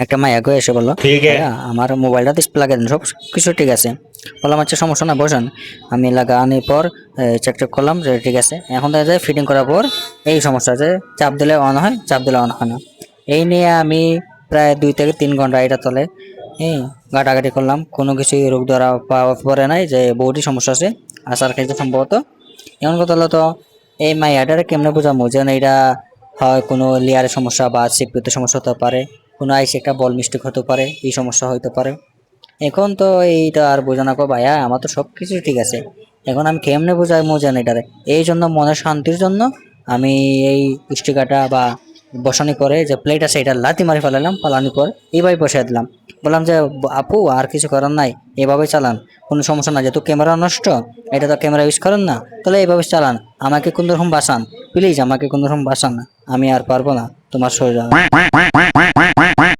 একটা মায়াকে এসে বললো, "ভাইয়া, আমার মোবাইলটা ডিসপ্লে লাগিয়ে দেন, সব কিছু ঠিক আছে।" বললাম, "আচ্ছা, সমস্যা না, বসেন।" আমি লাগানোর পর চেক চেক করলাম যে ঠিক আছে। এখন দেখা যায় ফিটিং করার পর এই সমস্যা যে চাপ দিলে অন হয়, চাপ দিলে অন হয় না। এই নিয়ে আমি প্রায় 2 থেকে 3 ঘন্টা এটা চলে, হ্যাঁ, ঘাটাঘাটি করলাম, কোনো কিছুই রোগ ধরা পাওয়া পড়ে নাই যে বউটি সমস্যা আছে আসার ক্ষেত্রে সম্ভবত। এমন কথা হলো, তো এই মাইয়াটারে কেমনে বোঝামো যে না এটা হয় কোনো লেয়ারের সমস্যা বা সিপিইউতে সমস্যা হতে পারে, কোনো আইসি একটা বল মিস্টেক হতে পারে, এই সমস্যা হতে পারে। এখন তো এইটা আর বোঝা না, কো ভাইয়া আমার তো সব কিছু ঠিক আছে, এখন আমি কেমনে বোঝাই মোজা এটারে। এই জন্য মনের শান্তির জন্য আমি এই স্টিকারটা বা বসানি করে যে প্লেট আছে এটা লাথি মারি ফেলালাম, পালানোর পর এইভাবে বসিয়ে দিলাম। বললাম যে, আপু আর কিছু করার নাই, এভাবে চালান, কোনো সমস্যা না, যেহেতু ক্যামেরা নষ্ট, এটা তো ক্যামেরা ইউজ করেন না, তাহলে এইভাবে চালান, আমাকে কোন রকম বাঁচান, প্লিজ আমাকে কোন রকম বাঁচান, আমি আর পারবো না তোমার শরীর।